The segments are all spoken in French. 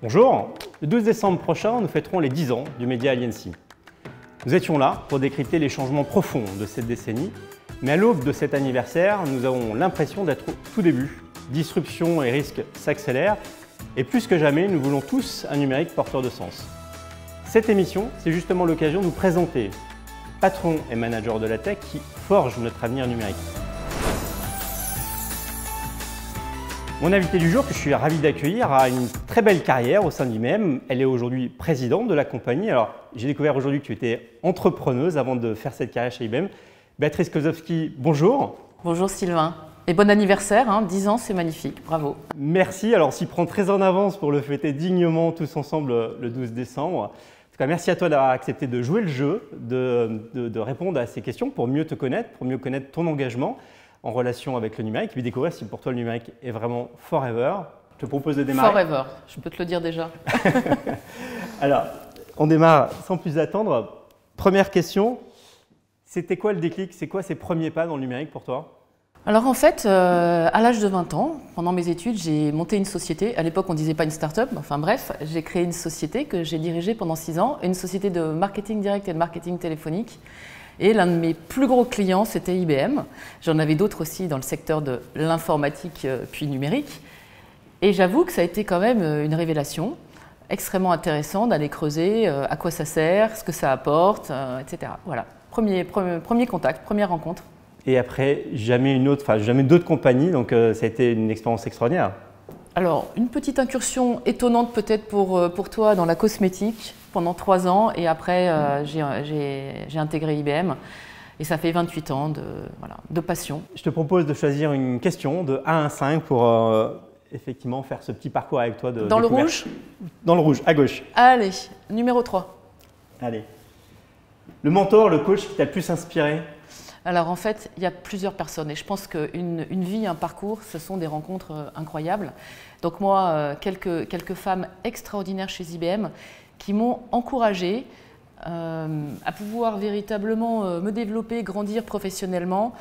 Bonjour, le 12 décembre prochain, nous fêterons les 10 ans du média Aliency. Nous étions là pour décrypter les changements profonds de cette décennie, mais à l'aube de cet anniversaire, nous avons l'impression d'être au tout début. Disruption et risques s'accélèrent, et plus que jamais, nous voulons tous un numérique porteur de sens. Cette émission, c'est justement l'occasion de nous présenter patrons et managers de la tech qui forgent notre avenir numérique. Mon invité du jour, que je suis ravi d'accueillir, a une très belle carrière au sein d'IBM. Elle est aujourd'hui présidente de la compagnie. Alors, j'ai découvert aujourd'hui que tu étais entrepreneuse avant de faire cette carrière chez IBM. Béatrice Kozowski, bonjour. Bonjour Sylvain. Et bon anniversaire, 10 ans, c'est magnifique, bravo. Merci, alors on s'y prend très en avance pour le fêter dignement tous ensemble le 12 décembre. En tout cas, merci à toi d'avoir accepté de jouer le jeu, de répondre à ces questions pour mieux te connaître, pour mieux connaître ton engagement en relation avec le numérique, et puis découvrir si pour toi le numérique est vraiment forever. Je te propose de démarrer. Forever, je peux te le dire déjà. Alors, on démarre sans plus attendre. Première question, c'était quoi le déclic? C'est quoi ces premiers pas dans le numérique pour toi? Alors en fait, à l'âge de 20 ans, pendant mes études, j'ai monté une société. À l'époque, on ne disait pas une start-up, enfin bref, j'ai créé une société que j'ai dirigée pendant 6 ans, une société de marketing direct et de marketing téléphonique. Et l'un de mes plus gros clients, c'était IBM. J'en avais d'autres aussi dans le secteur de l'informatique puis numérique. Et j'avoue que ça a été quand même une révélation extrêmement intéressante d'aller creuser à quoi ça sert, ce que ça apporte, etc. Voilà, premier contact, première rencontre. Et après, jamais d'autres compagnies, donc ça a été une expérience extraordinaire. Alors, une petite incursion étonnante peut-être pour toi dans la cosmétique pendant 3 ans, et après j'ai intégré IBM et ça fait 28 ans de passion. Je te propose de choisir une question de 1 à 5 pour effectivement faire ce petit parcours avec toi. Dans le rouge? Dans le rouge, à gauche. Allez, numéro 3. Allez. Le mentor, le coach qui t'a le plus inspiré? Alors en fait, il y a plusieurs personnes et je pense qu'une vie, un parcours, ce sont des rencontres incroyables. Donc moi, quelques femmes extraordinaires chez IBM qui m'ont encouragée à pouvoir véritablement me développer, grandir professionnellement,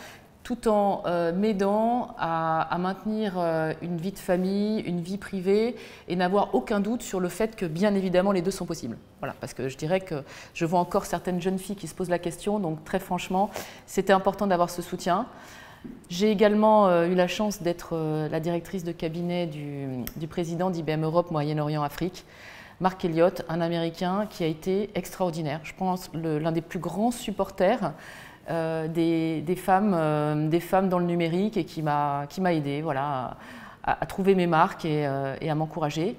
tout en m'aidant à maintenir une vie de famille, une vie privée et n'avoir aucun doute sur le fait que bien évidemment les deux sont possibles. Voilà, parce que je dirais que je vois encore certaines jeunes filles qui se posent la question, donc très franchement, c'était important d'avoir ce soutien. J'ai également eu la chance d'être la directrice de cabinet du président d'IBM Europe, Moyen-Orient, Afrique, Mark Elliott, un Américain qui a été extraordinaire. Je pense l'un des plus grands supporters des femmes dans le numérique et qui m'a aidé voilà, à trouver mes marques et à m'encourager.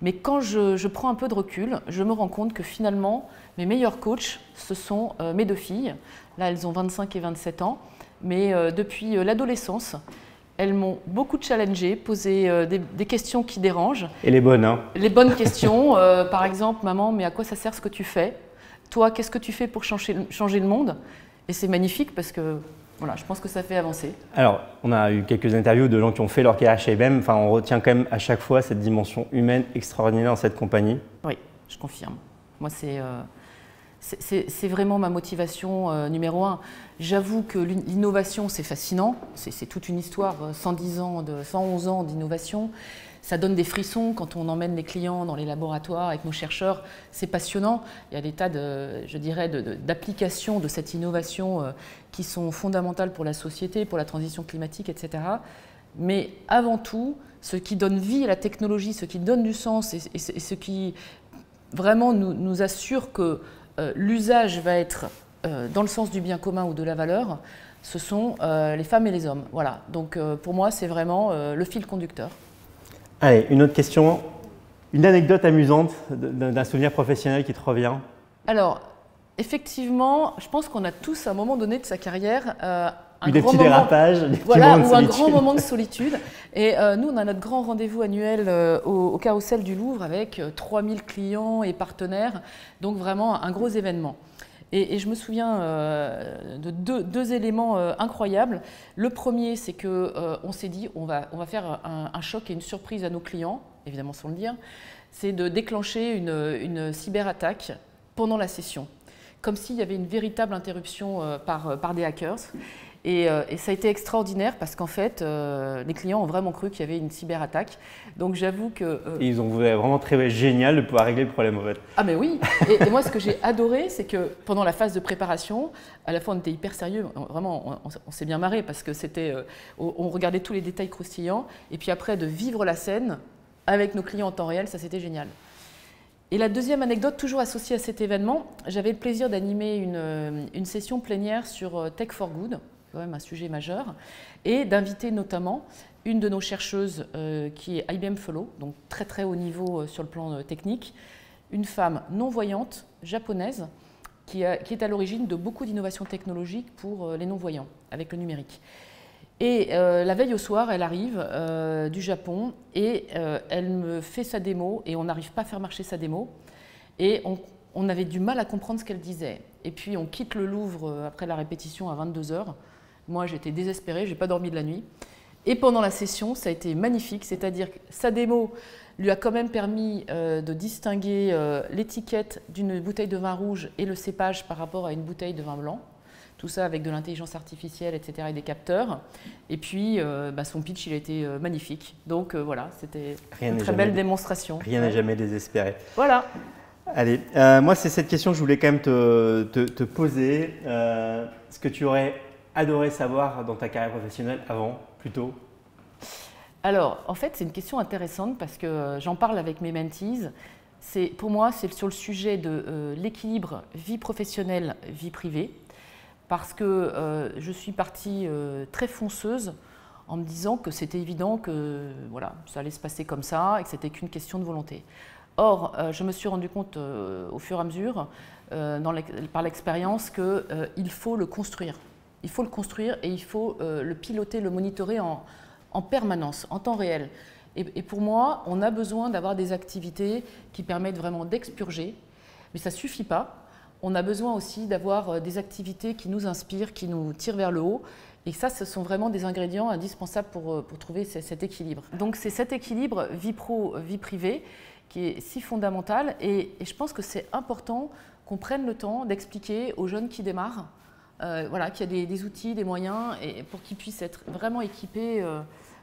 Mais quand je prends un peu de recul, je me rends compte que finalement, mes meilleurs coachs, ce sont mes 2 filles. Là, elles ont 25 et 27 ans, mais depuis l'adolescence, elles m'ont beaucoup challengé, posé des questions qui dérangent. Et les bonnes, hein? Les bonnes questions, par exemple, maman, mais à quoi ça sert ce que tu fais? Toi, qu'est-ce que tu fais pour changer le monde? Et c'est magnifique parce que voilà, je pense que ça fait avancer. Alors, on a eu quelques interviews de gens qui ont fait leur carrière chez IBM. Enfin, on retient quand même à chaque fois cette dimension humaine extraordinaire dans cette compagnie. Oui, je confirme. Moi, c'est vraiment ma motivation numéro 1. J'avoue que l'innovation, c'est fascinant. C'est toute une histoire, 111 ans d'innovation. Ça donne des frissons quand on emmène les clients dans les laboratoires avec nos chercheurs. C'est passionnant. Il y a des tas d'applications de cette innovation qui sont fondamentales pour la société, pour la transition climatique, etc. Mais avant tout, ce qui donne vie à la technologie, ce qui donne du sens et ce qui vraiment nous assure que l'usage va être dans le sens du bien commun ou de la valeur, ce sont les femmes et les hommes. Voilà. Donc pour moi, c'est vraiment le fil conducteur. Allez, une autre question. Une anecdote amusante d'un souvenir professionnel qui te revient? Alors, effectivement, je pense qu'on a tous à un moment donné de sa carrière des petits dérapages, des petits moments de solitude. Un grand moment de solitude. Et nous, on a notre grand rendez-vous annuel au Carrousel du Louvre avec 3000 clients et partenaires. Donc vraiment un gros événement. Et je me souviens de deux éléments incroyables. Le premier, c'est qu'on s'est dit on va faire un choc et une surprise à nos clients, évidemment sans le dire, c'est de déclencher une cyberattaque pendant la session, comme s'il y avait une véritable interruption par des hackers. Et ça a été extraordinaire parce qu'en fait, les clients ont vraiment cru qu'il y avait une cyberattaque. Donc j'avoue que… Et ils ont vraiment trouvé génial de pouvoir régler le problème en fait. Ah mais oui, et moi ce que j'ai adoré, c'est que pendant la phase de préparation, à la fois on était hyper sérieux, vraiment on s'est bien marré parce que c'était, on regardait tous les détails croustillants, et puis après de vivre la scène avec nos clients en temps réel, ça c'était génial. Et la deuxième anecdote, toujours associée à cet événement, j'avais le plaisir d'animer une session plénière sur Tech for Good, quand même un sujet majeur, et d'inviter notamment une de nos chercheuses qui est IBM Fellow, donc très très haut niveau sur le plan technique, une femme non-voyante japonaise qui est à l'origine de beaucoup d'innovations technologiques pour les non-voyants avec le numérique. Et la veille au soir, elle arrive du Japon et elle me fait sa démo et on n'arrive pas à faire marcher sa démo. Et on avait du mal à comprendre ce qu'elle disait. Et puis on quitte le Louvre après la répétition à 22 h. Moi j'étais désespérée, je n'ai pas dormi de la nuit. Et pendant la session, ça a été magnifique, c'est-à-dire que sa démo lui a quand même permis de distinguer l'étiquette d'une bouteille de vin rouge et le cépage par rapport à une bouteille de vin blanc. Tout ça avec de l'intelligence artificielle, etc. et des capteurs. Et puis, son pitch, il a été magnifique. Donc voilà, c'était une très belle démonstration. Rien n'est jamais désespéré. Voilà. Allez, moi, c'est cette question que je voulais quand même te poser. Ce que tu aurais adoré savoir dans ta carrière professionnelle avant, plus tôt? Alors, en fait, c'est une question intéressante parce que j'en parle avec mes mentees. Pour moi, c'est sur le sujet de l'équilibre vie professionnelle, vie privée. Parce que je suis partie très fonceuse en me disant que c'était évident que voilà, ça allait se passer comme ça et que c'était qu'une question de volonté. Or, je me suis rendu compte au fur et à mesure, par l'expérience, qu'il faut le construire. Il faut le construire et il faut le piloter, le monitorer en permanence, en temps réel. Et pour moi, on a besoin d'avoir des activités qui permettent vraiment d'expurger, mais ça ne suffit pas. On a besoin aussi d'avoir des activités qui nous inspirent, qui nous tirent vers le haut. Et ça, ce sont vraiment des ingrédients indispensables pour trouver cet équilibre. Donc c'est cet équilibre vie pro, vie privée qui est si fondamental. Et je pense que c'est important qu'on prenne le temps d'expliquer aux jeunes qui démarrent voilà, qu'il y a des outils, des moyens et pour qu'ils puissent être vraiment équipés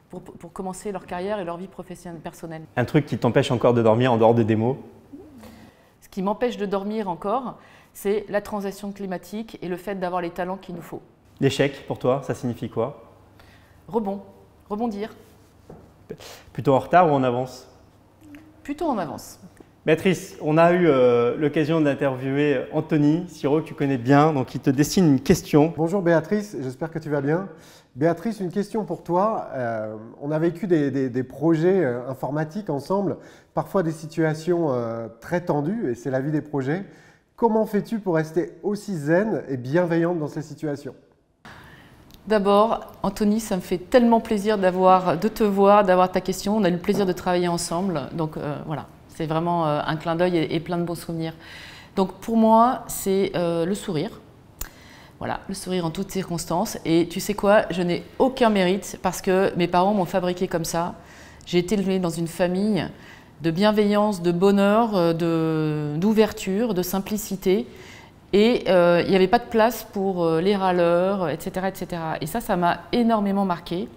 pour commencer leur carrière et leur vie professionnelle personnelle. Un truc qui t'empêche encore de dormir en dehors de démos? Ce qui m'empêche de dormir encore, c'est la transition climatique et le fait d'avoir les talents qu'il nous faut. L'échec, pour toi, ça signifie quoi? Rebondir. Plutôt en retard ou en avance? Plutôt en avance. Béatrice, on a eu l'occasion d'interviewer Anthony Siro, que tu connais bien, donc il te destine une question. Bonjour Béatrice, j'espère que tu vas bien. Béatrice, une question pour toi. On a vécu des projets informatiques ensemble, parfois des situations très tendues, et c'est la vie des projets. Comment fais-tu pour rester aussi zen et bienveillante dans ces situations? D'abord, Anthony, ça me fait tellement plaisir de te voir, d'avoir ta question. On a eu le plaisir de travailler ensemble, donc voilà. C'est vraiment un clin d'œil et plein de beaux souvenirs. Donc pour moi, c'est le sourire. Voilà, le sourire en toutes circonstances. Et tu sais quoi, je n'ai aucun mérite parce que mes parents m'ont fabriqué comme ça. J'ai été élevée dans une famille de bienveillance, de bonheur, d'ouverture, de simplicité. Et il n'y avait pas de place pour les râleurs, etc., etc. Et ça m'a énormément marqué.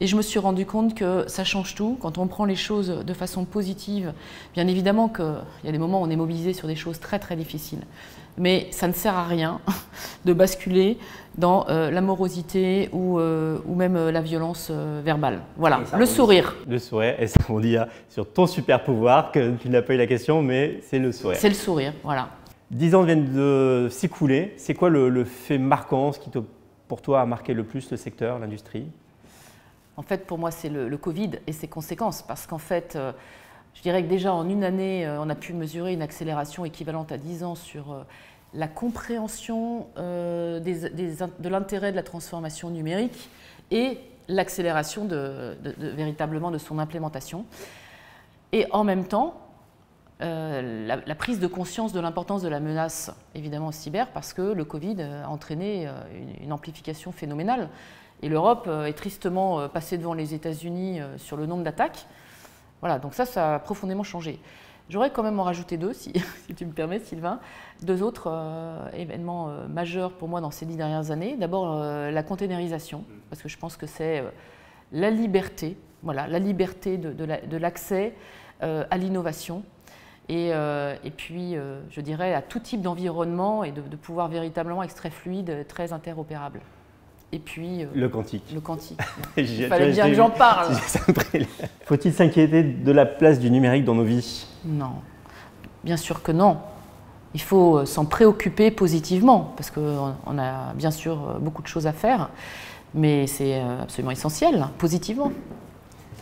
Et je me suis rendu compte que ça change tout. Quand on prend les choses de façon positive, bien évidemment qu'il y a des moments où on est mobilisé sur des choses très très difficiles. Mais ça ne sert à rien de basculer dans la morosité ou même la violence verbale. Voilà, le sourire. Le sourire, et ça on dit sur ton super pouvoir, que tu n'as pas eu la question, mais c'est le sourire. C'est le sourire, voilà. 10 ans viennent de s'écouler. C'est quoi le fait marquant, ce qui pour toi a marqué le plus le secteur, l'industrie? En fait, pour moi, c'est le Covid et ses conséquences. Parce qu'en fait, je dirais que déjà en une année, on a pu mesurer une accélération équivalente à 10 ans sur la compréhension de l'intérêt de la transformation numérique et l'accélération véritablement de son implémentation. Et en même temps, la prise de conscience de l'importance de la menace, évidemment cyber, parce que le Covid a entraîné une amplification phénoménale. Et l'Europe est tristement passée devant les États-Unis sur le nombre d'attaques. Voilà, donc ça a profondément changé. J'aurais quand même en rajouté deux, si tu me permets, Sylvain. Deux autres événements majeurs pour moi dans ces 10 dernières années. D'abord, la containerisation, parce que je pense que c'est la liberté, voilà, la liberté de l'accès à l'innovation. Et puis, je dirais, à tout type d'environnement et de pouvoir véritablement être très fluide, très interopérable. Et puis… le quantique. Le quantique. Il fallait bien que j'en parle. Faut-il s'inquiéter de la place du numérique dans nos vies? Non, bien sûr que non. Il faut s'en préoccuper positivement, parce qu'on a bien sûr beaucoup de choses à faire, mais c'est absolument essentiel, positivement.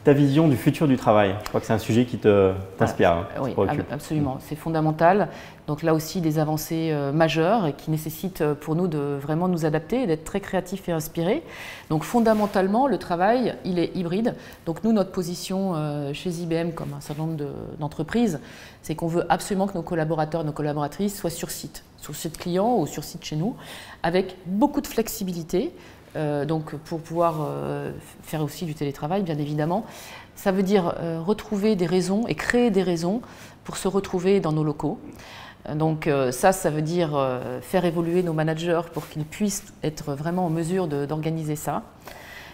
Ta vision du futur du travail, je crois que c'est un sujet qui t'inspire. Oui, absolument, c'est fondamental. Donc là aussi, des avancées majeures et qui nécessitent pour nous de vraiment nous adapter et d'être très créatifs et inspirés. Donc fondamentalement, le travail, il est hybride. Donc nous, notre position chez IBM, comme un certain nombre d'entreprises, c'est qu'on veut absolument que nos collaborateurs, nos collaboratrices soient sur site client ou sur site chez nous, avec beaucoup de flexibilité. Donc pour pouvoir faire aussi du télétravail, bien évidemment. Ça veut dire retrouver des raisons et créer des raisons pour se retrouver dans nos locaux. Donc ça veut dire faire évoluer nos managers pour qu'ils puissent être vraiment en mesure d'organiser ça.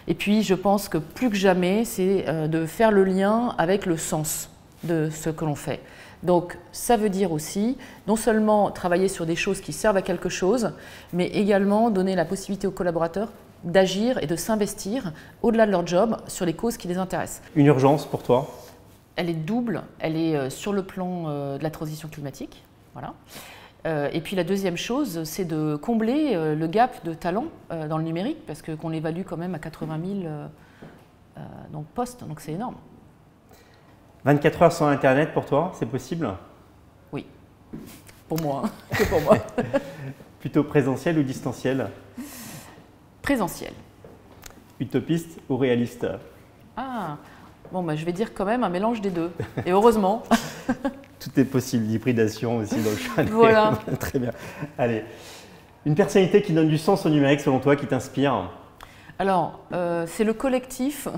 Et puis je pense que plus que jamais, c'est de faire le lien avec le sens de ce que l'on fait. Donc ça veut dire aussi non seulement travailler sur des choses qui servent à quelque chose, mais également donner la possibilité aux collaborateurs d'agir et de s'investir au-delà de leur job sur les causes qui les intéressent. Une urgence pour toi? Elle est double. Elle est sur le plan de la transition climatique. Voilà. Et puis la deuxième chose, c'est de combler le gap de talent dans le numérique, parce qu'on l'évalue quand même à 80 000 postes, donc c'est énorme. 24 heures sans Internet pour toi, c'est possible? Oui, pour moi, que pour moi. Plutôt présentiel ou distanciel? Présentiel. Utopiste ou réaliste? Ah, bon, bah, je vais dire quand même un mélange des deux. Et heureusement. Tout est possible, l'hybridation aussi dans le choix. Voilà. Très bien. Allez, une personnalité qui donne du sens au numérique selon toi, qui t'inspire? Alors, c'est le collectif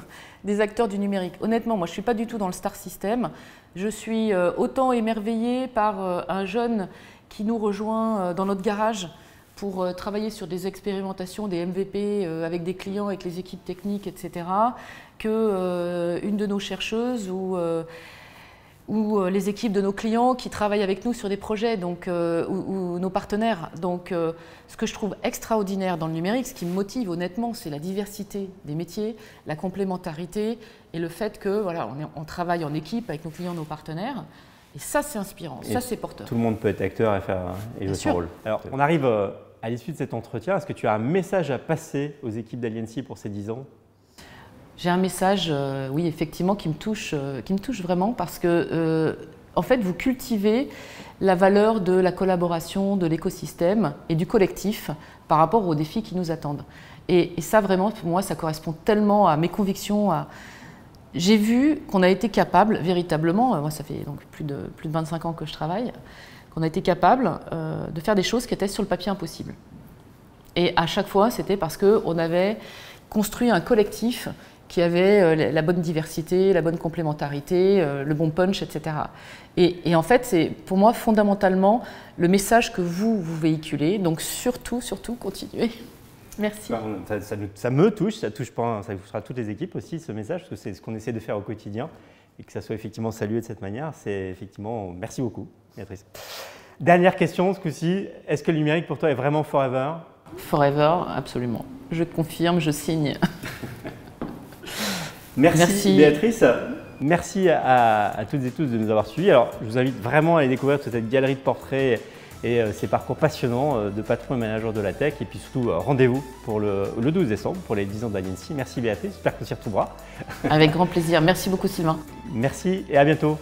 des acteurs du numérique. Honnêtement, moi je ne suis pas du tout dans le star system. Je suis autant émerveillée par un jeune qui nous rejoint dans notre garage pour travailler sur des expérimentations, des MVP avec des clients, avec les équipes techniques, etc., qu'une de nos chercheuses ou les équipes de nos clients qui travaillent avec nous sur des projets, donc, ou nos partenaires. Donc, ce que je trouve extraordinaire dans le numérique, ce qui me motive honnêtement, c'est la diversité des métiers, la complémentarité et le fait que voilà, on travaille en équipe avec nos clients, nos partenaires. Et ça, c'est inspirant, ça, c'est porteur. Tout le monde peut être acteur et jouer son rôle. Alors, on arrive à l'issue de cet entretien. Est-ce que tu as un message à passer aux équipes d'Aliency pour ces 10 ans? J'ai un message, oui, effectivement, qui me touche vraiment parce que, en fait, vous cultivez la valeur de la collaboration, de l'écosystème et du collectif par rapport aux défis qui nous attendent. Et ça, vraiment, pour moi, ça correspond tellement à mes convictions. J'ai vu qu'on a été capable, véritablement, moi, ça fait donc plus de 25 ans que je travaille, qu'on a été capable de faire des choses qui étaient sur le papier impossibles. Et à chaque fois, c'était parce qu'on avait construit un collectif qui avait la bonne diversité, la bonne complémentarité, le bon punch, etc. Et en fait, c'est pour moi fondamentalement le message que vous véhiculez. Donc surtout, continuez. Merci. Ça me touche, ça touchera toutes les équipes aussi, ce message, parce que c'est ce qu'on essaie de faire au quotidien. Et que ça soit effectivement salué de cette manière, c'est effectivement… Merci beaucoup, Béatrice. Dernière question, ce coup-ci, est-ce que le numérique pour toi est vraiment forever? Forever, absolument. Je confirme, je signe. Merci Béatrice. Merci à toutes et tous de nous avoir suivis. Alors, je vous invite vraiment à aller découvrir toute cette galerie de portraits et ces parcours passionnants de patrons et managers de la tech. Et puis surtout, rendez-vous pour le 12 décembre pour les 10 ans d'Aliency. Merci Béatrice, j'espère qu'on s'y retrouvera. Avec grand plaisir. Merci beaucoup Sylvain. Merci et à bientôt.